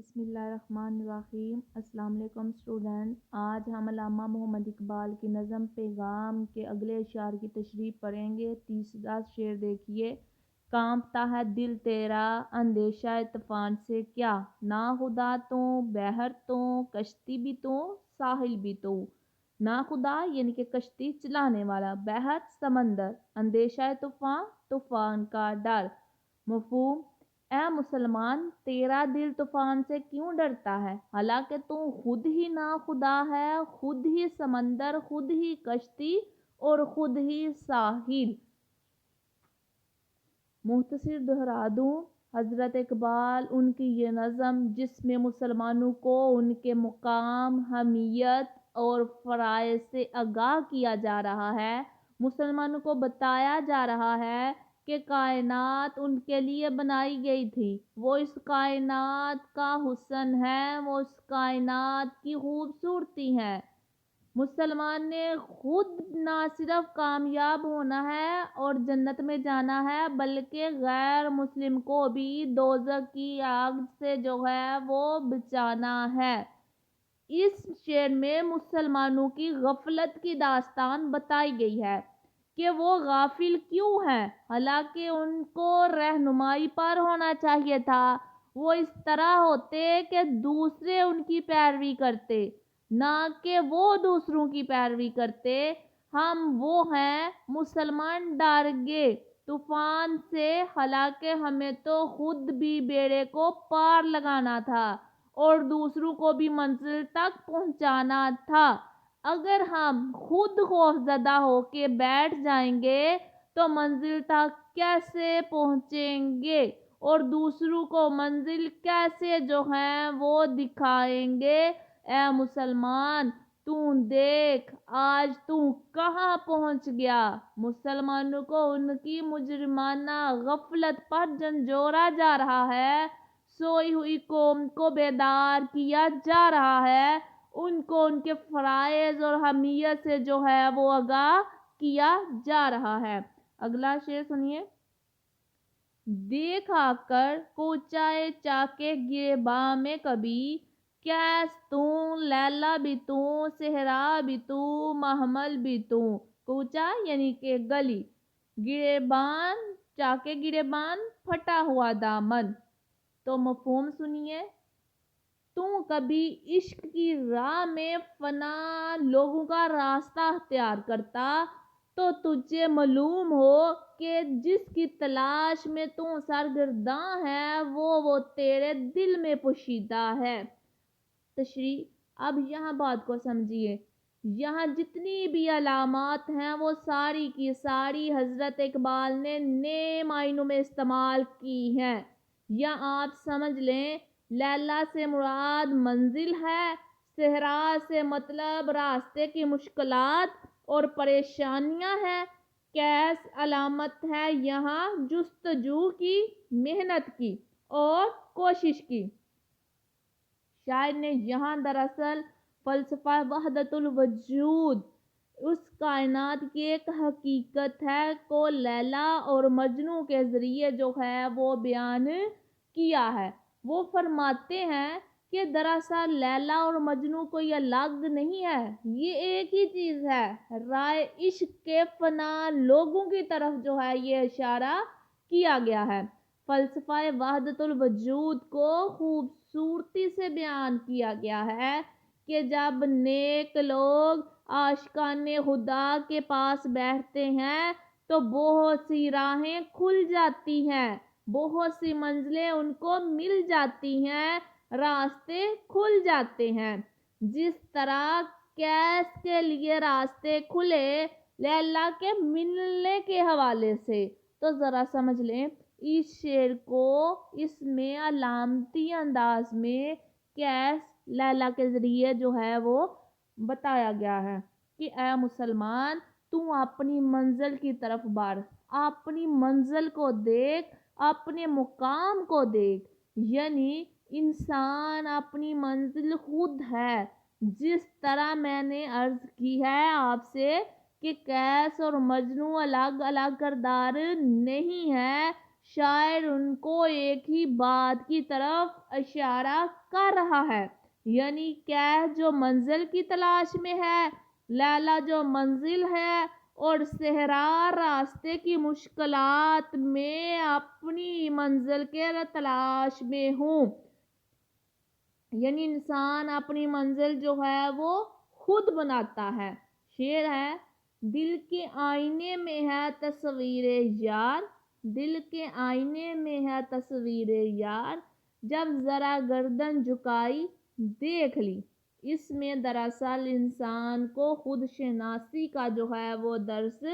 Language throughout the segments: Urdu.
بسم اللہ الرحمن الرحیم۔ السلام علیکم اسٹوڈنٹ، آج ہم علامہ محمد اقبال کی نظم پیغام کے اگلے اشعار کی تشریح پڑھیں گے۔ تیسرا شعر دیکھیے۔ کانپتا ہے دل تیرا اندیشہ طوفان سے کیا، ناخدا تو بحر تو کشتی بھی تو ساحل بھی تو۔ ناخدا یعنی کہ کشتی چلانے والا، بحر سمندر، اندیشہ طوفان طوفان کا ڈر۔ مفہوم: اے مسلمان، تیرا دل طوفان سے کیوں ڈرتا ہے، حالانکہ تو خود ہی ناخدا ہے، خود ہی سمندر، خود ہی کشتی اور خود ہی ساحل۔ مختصر دہرا دوں، حضرت اقبال ان کی یہ نظم جس میں مسلمانوں کو ان کے مقام، اہمیت اور فرائض سے آگاہ کیا جا رہا ہے، مسلمانوں کو بتایا جا رہا ہے کہ کائنات ان کے لیے بنائی گئی تھی، وہ اس کائنات کا حسن ہے، وہ اس کائنات کی خوبصورتی ہے۔ مسلمان نے خود نہ صرف کامیاب ہونا ہے اور جنت میں جانا ہے، بلکہ غیر مسلم کو بھی دوزخ کی آگ سے جو ہے وہ بچانا ہے۔ اس شعر میں مسلمانوں کی غفلت کی داستان بتائی گئی ہے کہ وہ غافل کیوں ہیں، حالانکہ ان کو رہنمائی پر ہونا چاہیے تھا۔ وہ اس طرح ہوتے کہ دوسرے ان کی پیروی کرتے، نہ کہ وہ دوسروں کی پیروی کرتے۔ ہم وہ ہیں مسلمان ڈر گئے طوفان سے، حالانکہ ہمیں تو خود بھی بیڑے کو پار لگانا تھا اور دوسروں کو بھی منزل تک پہنچانا تھا۔ اگر ہم خود خوفزدہ ہو کے بیٹھ جائیں گے تو منزل تک کیسے پہنچیں گے اور دوسروں کو منزل کیسے جو ہے وہ دکھائیں گے۔ اے مسلمان، تو دیکھ آج تو کہاں پہنچ گیا۔ مسلمانوں کو ان کی مجرمانہ غفلت پر جھنجھوڑا جا رہا ہے، سوئی ہوئی قوم کو بیدار کیا جا رہا ہے، ان کو ان کے فرائض اور اہمیت سے جو ہے وہ آگاہ کیا جا رہا ہے۔ اگلا شعر سنیے۔ دیکھ آ کر کوچائے چاکے گریباں میں کبھی، کیس تو لیلا بھی تو صحرا بھی تو محمل بھی تو۔ کوچہ یعنی کہ گلی، گریبان چاکے گریبان پھٹا ہوا دامن۔ تو مفہوم سنیے۔ تو کبھی عشق کی راہ میں فنا لوگوں کا راستہ اختیار کرتا تو تجھے معلوم ہو کہ جس کی تلاش میں تو سرگرداں ہے وہ تیرے دل میں پوشیدہ ہے۔ تشریح: اب یہاں بات کو سمجھیے۔ یہاں جتنی بھی علامات ہیں وہ ساری کی ساری حضرت اقبال نے نئے معنوں میں استعمال کی ہیں۔ یا آپ سمجھ لیں، لیلا سے مراد منزل ہے، صحرا سے مطلب راستے کی مشکلات اور پریشانیاں ہیں، کیس علامت ہے یہاں جستجو کی، محنت کی اور کوشش کی۔ شاعر نے یہاں دراصل فلسفہ وحدت الوجود، اس کائنات کی ایک حقیقت ہے کو لیلا اور مجنوں کے ذریعے جو ہے وہ بیان کیا ہے۔ وہ فرماتے ہیں کہ دراصل لیلا اور مجنوں کوئی الگ نہیں ہے، یہ ایک ہی چیز ہے۔ رائے عشق کے فنا لوگوں کی طرف جو ہے یہ اشارہ کیا گیا ہے۔ فلسفہ وحدت الوجود کو خوبصورتی سے بیان کیا گیا ہے کہ جب نیک لوگ عاشقان خدا کے پاس بیٹھتے ہیں تو بہت سی راہیں کھل جاتی ہیں، بہت سی منزلیں ان کو مل جاتی ہیں، راستے کھل جاتے ہیں۔ جس طرح کیس کے لیے راستے کھلے لیلا کے ملنے کے حوالے سے۔ تو ذرا سمجھ لیں اس شعر کو، اس میں علامتی انداز میں کیس لیلا کے ذریعے جو ہے وہ بتایا گیا ہے کہ اے مسلمان، تو اپنی منزل کی طرف بڑھ، اپنی منزل کو دیکھ، اپنے مقام کو دیکھ۔ یعنی انسان اپنی منزل خود ہے۔ جس طرح میں نے عرض کی ہے آپ سے کہ کیس اور مجنوں الگ الگ کردار نہیں ہے، شاعر ان کو ایک ہی بات کی طرف اشارہ کر رہا ہے، یعنی کیف جو منزل کی تلاش میں ہے، لیلا جو منزل ہے، اور صحرا راستے کی مشکلات میں اپنی منزل کے تلاش میں ہوں۔ یعنی انسان اپنی منزل جو ہے وہ خود بناتا ہے۔ شعر ہے، دل کے آئینے میں ہے تصویر یار، دل کے آئینے میں ہے تصویر یار، جب ذرا گردن جھکائی دیکھ لی۔ اس میں دراصل انسان کو خود شناسی کا جو ہے وہ درس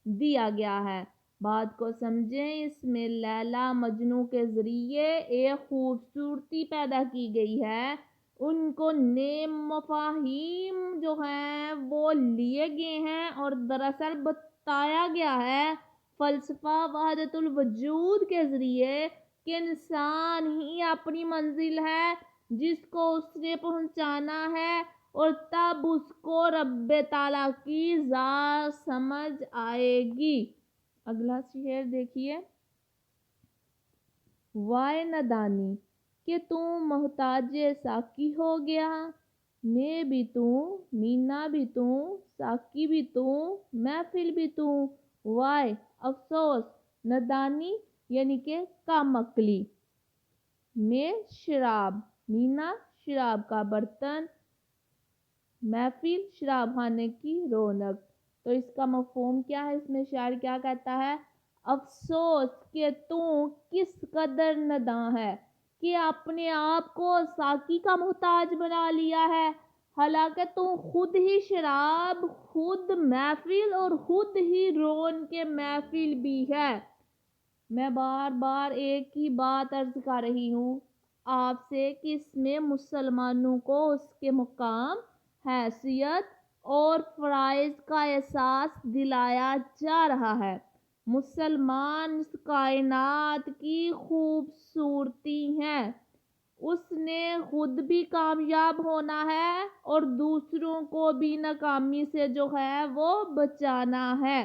دیا گیا ہے۔ بات کو سمجھیں، اس میں لیلا مجنوں کے ذریعے ایک خوبصورتی پیدا کی گئی ہے، ان کو نئے مفاہیم جو ہیں وہ لیے گئے ہیں، اور دراصل بتایا گیا ہے فلسفہ وحدت الوجود کے ذریعے کہ انسان ہی اپنی منزل ہے جس کو اس نے پہنچانا ہے، اور تب اس کو رب تعالیٰ کی ذات سمجھ آئے گی۔ اگلا شعر دیکھیے، وائے ندانی کہ تو محتاج ساقی ہو گیا، میں بھی تو، مینا بھی تو، ساقی بھی تو، محفل بھی تو، وائے افسوس، ندانی یعنی کہ کم عقلی، میں شراب، مینا شراب کا برتن، محفل شراب خانے کی رونق۔ تو اس کا مفہوم کیا ہے؟ اس میں شاعر کیا کہتا ہے؟ افسوس کہ تو کس قدر نداں ہے کہ اپنے آپ کو ساقی کا محتاج بنا لیا ہے، حالانکہ تو خود ہی شراب، خود محفل اور خود ہی رونق محفل بھی ہے۔ میں بار بار ایک ہی بات عرض کر رہی ہوں آپ سے کہ اس میں مسلمانوں کو اس کے مقام، حیثیت اور فرائض کا احساس دلایا جا رہا ہے۔ مسلمان اس کائنات کی خوبصورتی ہیں، اس نے خود بھی کامیاب ہونا ہے اور دوسروں کو بھی ناکامی سے جو ہے وہ بچانا ہے۔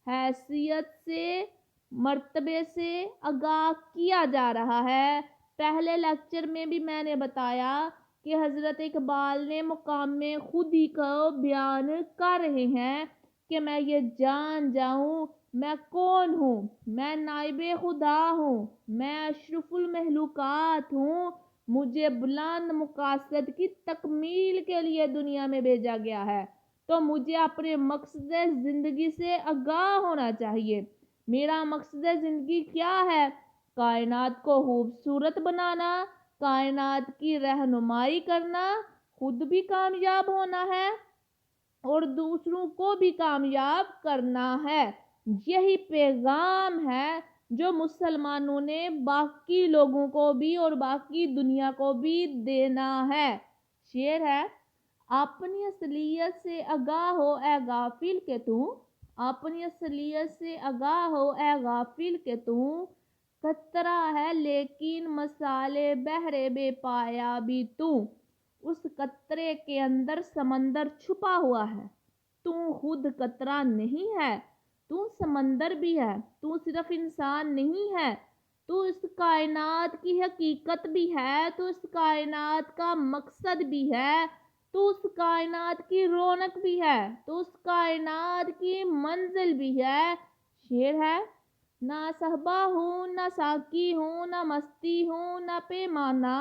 حیثیت سے، مرتبے سے آگاہ کیا جا رہا ہے۔ پہلے لیکچر میں بھی میں نے بتایا کہ حضرت اقبال نے مقام خودی کو بیان کر رہے ہیں کہ میں یہ جان جاؤں میں کون ہوں، میں نائب خدا ہوں، میں اشرف المخلوقات ہوں، مجھے بلند مقاصد کی تکمیل کے لیے دنیا میں بھیجا گیا ہے، تو مجھے اپنے مقصد زندگی سے آگاہ ہونا چاہیے۔ میرا مقصد زندگی کیا ہے؟ کائنات کو خوبصورت بنانا، کائنات کی رہنمائی کرنا، خود بھی کامیاب ہونا ہے اور دوسروں کو بھی کامیاب کرنا ہے۔ یہی پیغام ہے جو مسلمانوں نے باقی لوگوں کو بھی اور باقی دنیا کو بھی دینا ہے۔ شعر ہے، اپنی اصلیت سے آگاہ ہو اے غافل کہ تو، اپنی اصلیت سے آگاہ ہو اے غافل کہ تو، قطرہ ہے لیکن مثال بحر بے پایا بھی تو، اس قطرے کے اندر سمندر چھپا ہوا ہے، تو خود قطرہ نہیں ہے، تو سمندر بھی ہے، تو صرف انسان نہیں ہے، تو اس کائنات کی حقیقت بھی ہے، تو اس کائنات کا مقصد بھی ہے، تو اس کائنات کی رونق بھی ہے، تو اس کائنات کی منزل بھی ہے۔ شعر ہے، نہ صحبہ ہوں نہ ساقی ہوں، نہ مستی ہوں نہ پیمانہ،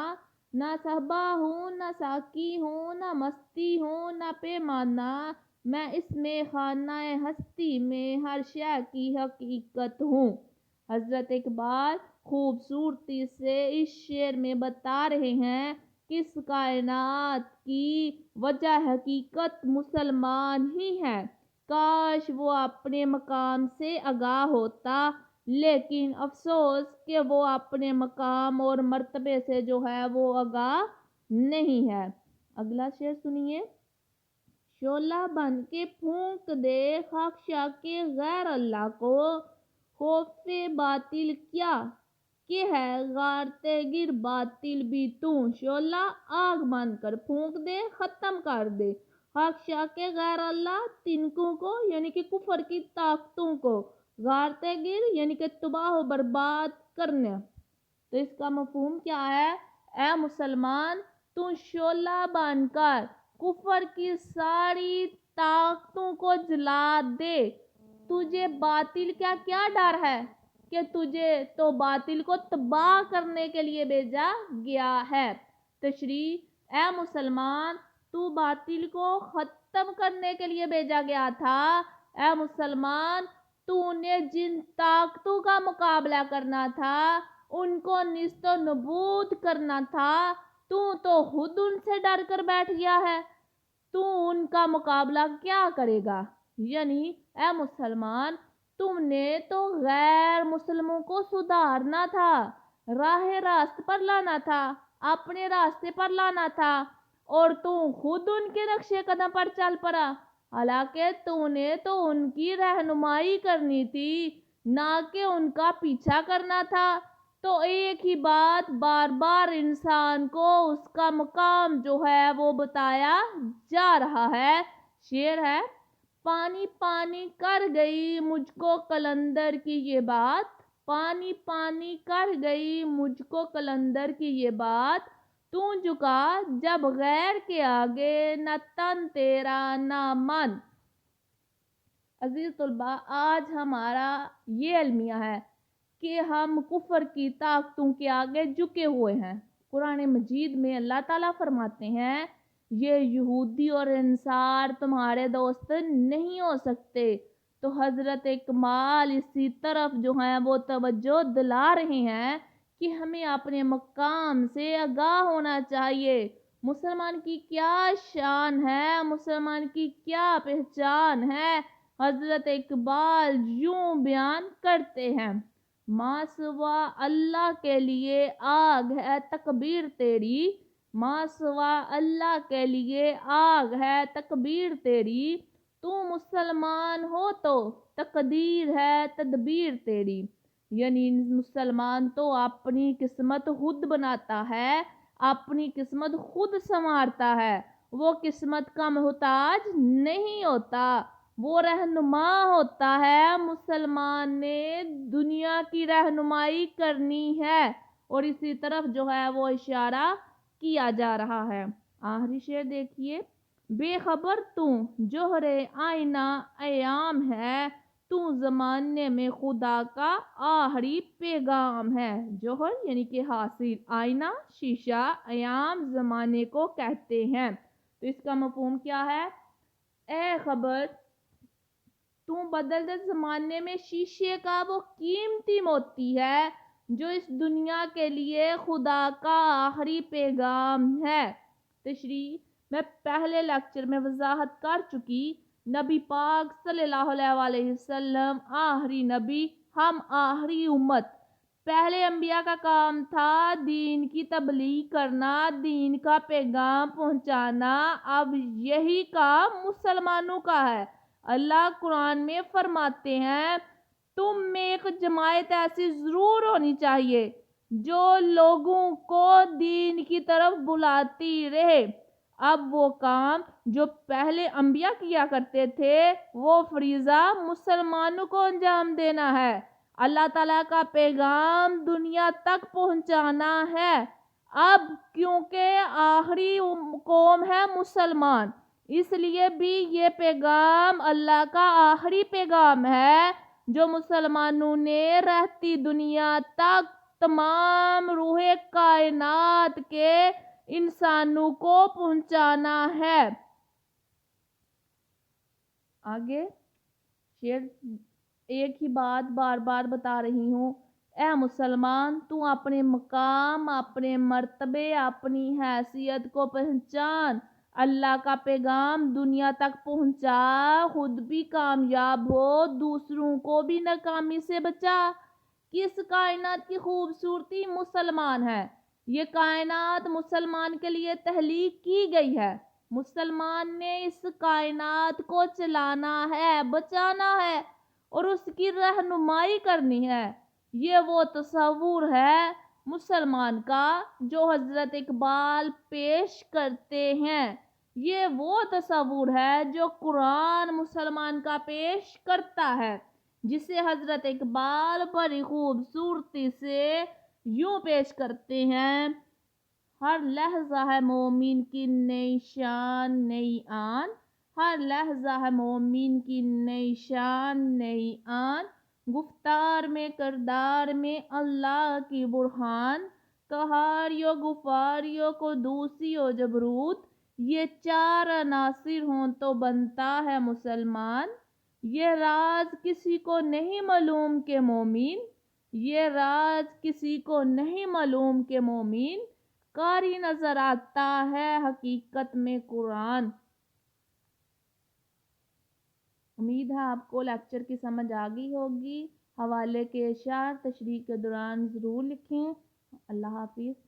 نہ صحبہ ہوں نہ ساقی ہوں، نہ مستی ہوں نہ پیمانہ، میں اس میں خانہ ہستی میں ہر شے کی حقیقت ہوں۔ حضرت اقبال خوبصورتی سے اس شعر میں بتا رہے ہیں کہ اس کائنات کی وجہ حقیقت مسلمان ہی ہے۔ کاش وہ اپنے مقام سے آگاہ ہوتا، لیکن افسوس کہ وہ اپنے مقام اور مرتبے سے جو ہے وہ آگاہ نہیں ہے۔ اگلا شعر سنیے، شعلہ بن کے پھونک دے خاکشا کے غیر اللہ کو، خوف باطل کیا کہ ہے غارت گر باطل بھی تو، شعلہ آگ بن کر پھونک دے، ختم کر دے خاکشا کے غیر اللہ تنکوں کو، یعنی کہ کفر کی طاقتوں کو، غارتے گر یعنی کہ تباہ و برباد کرنا۔ تو اس کا مفہوم کیا ہے؟ اے مسلمان، تو شعلہ بن کر کفر کی ساری طاقتوں کو جلا دے۔ تجھے باطل کا کیا ڈر ہے کہ تجھے تو باطل کو تباہ کرنے کے لیے بھیجا گیا ہے۔ تشریح: اے مسلمان، تو باطل کو ختم کرنے کے لیے بھیجا گیا تھا۔ اے مسلمان، تو نے جن طاقتوں کا مقابلہ کرنا تھا، ان کو نیست و نابود کرنا تھا، تو خود ان سے ڈر کر بیٹھ گیا ہے۔ تو ان کا مقابلہ کیا کرے گا؟ یعنی اے مسلمان، تم نے تو غیر مسلموں کو سدھارنا تھا، راہ راست پر لانا تھا، اپنے راستے پر لانا تھا، اور تو خود ان کے نقش قدم پر چل پڑا۔ حالانکہ تو نے تو ان کی رہنمائی کرنی تھی، نہ کہ ان کا پیچھا کرنا تھا۔ تو ایک ہی بات بار بار انسان کو اس کا مقام جو ہے وہ بتایا جا رہا ہے۔ شعر ہے: پانی پانی کر گئی مجھ کو قلندر کی یہ بات، پانی پانی کر گئی مجھ کو قلندر کی یہ بات، تو جھکا جب غیر کے آگے نہ تن تیرا نہ من۔ عزیز طلباء، آج ہمارا یہ المیہ ہے کہ ہم کفر کی طاقتوں کے آگے جھکے ہوئے ہیں۔ قرآن مجید میں اللہ تعالیٰ فرماتے ہیں، یہ یہودی اور انصار تمہارے دوست نہیں ہو سکتے۔ تو حضرت اکمال اسی طرف جو ہیں وہ توجہ دلا رہے ہیں کہ ہمیں اپنے مقام سے آگاہ ہونا چاہیے۔ مسلمان کی کیا شان ہے، مسلمان کی کیا پہچان ہے؟ حضرت اقبال یوں بیان کرتے ہیں: ماں سوا اللہ کے لیے آگ ہے تکبیر تیری، ماں سوا اللہ کے لیے آگ ہے تکبیر تیری، تو مسلمان ہو تو تقدیر ہے تدبیر تیری۔ یعنی مسلمان تو اپنی قسمت خود بناتا ہے، اپنی قسمت خود سنوارتا ہے، وہ قسمت کا محتاج نہیں ہوتا، وہ رہنما ہوتا ہے۔ مسلمان نے دنیا کی رہنمائی کرنی ہے، اور اسی طرف جو ہے وہ اشارہ کیا جا رہا ہے۔ آخری شعر دیکھیے: بے خبر تو جوہر آئینہ ایام ہے، تو زمانے میں خدا کا آخری پیغام ہے۔ جوہر یعنی کہ حاصل، آئینہ شیشہ، ایام زمانے کو کہتے ہیں۔ تو اس کا مفہوم کیا ہے؟ اے خبر، تو بدلتے زمانے میں شیشے کا وہ قیمتی موتی ہے جو اس دنیا کے لیے خدا کا آخری پیغام ہے۔ تشریح: میں پہلے لیکچر میں وضاحت کر چکی، نبی پاک صلی اللہ علیہ وسلم آخری نبی، ہم آخری امت۔ پہلے انبیاء کا کام تھا دین کی تبلیغ کرنا، دین کا پیغام پہنچانا، اب یہی کام مسلمانوں کا ہے۔ اللہ قرآن میں فرماتے ہیں، تم میں ایک جماعت ایسی ضرور ہونی چاہیے جو لوگوں کو دین کی طرف بلاتی رہے۔ اب وہ کام جو پہلے انبیاء کیا کرتے تھے، وہ فریضہ مسلمانوں کو انجام دینا ہے، اللہ تعالیٰ کا پیغام دنیا تک پہنچانا ہے۔ اب کیونکہ آخری قوم ہے مسلمان، اس لیے بھی یہ پیغام اللہ کا آخری پیغام ہے جو مسلمانوں نے رہتی دنیا تک تمام روح کائنات کے انسانوں کو پہنچانا ہے۔ آگے شعر ایک ہی بات بار بار بتا رہی ہوں: اے مسلمان، تو اپنے مقام، اپنے مرتبے، اپنی حیثیت کو پہچان، اللہ کا پیغام دنیا تک پہنچا، خود بھی کامیاب ہو، دوسروں کو بھی ناکامی سے بچا۔ کس کائنات کی خوبصورتی مسلمان ہے، یہ کائنات مسلمان کے لیے تخلیق کی گئی ہے۔ مسلمان نے اس کائنات کو چلانا ہے، بچانا ہے، اور اس کی رہنمائی کرنی ہے۔ یہ وہ تصور ہے مسلمان کا جو حضرت اقبال پیش کرتے ہیں، یہ وہ تصور ہے جو قرآن مسلمان کا پیش کرتا ہے۔ جسے حضرت اقبال بڑی خوبصورتی سے یوں پیش کرتے ہیں: ہر لحظہ ہے مومن کی نئی شان نئی آن، ہر لحظہ ہے مومن کی نئی شان نئی آن، گفتار میں کردار میں اللہ کی برہان، قہاریو غفاریو قدوسیو جبروت، یہ چار عناصر ہوں تو بنتا ہے مسلمان۔ یہ راز کسی کو نہیں معلوم کہ مومن، یہ راز کسی کو نہیں معلوم کہ مومن، قاری نظر آتا ہے حقیقت میں قرآن۔ امید ہے آپ کو لیکچر کی سمجھ آ گئی ہوگی۔ حوالے کے اشعار تشریح کے دوران ضرور لکھیں۔ اللہ حافظ۔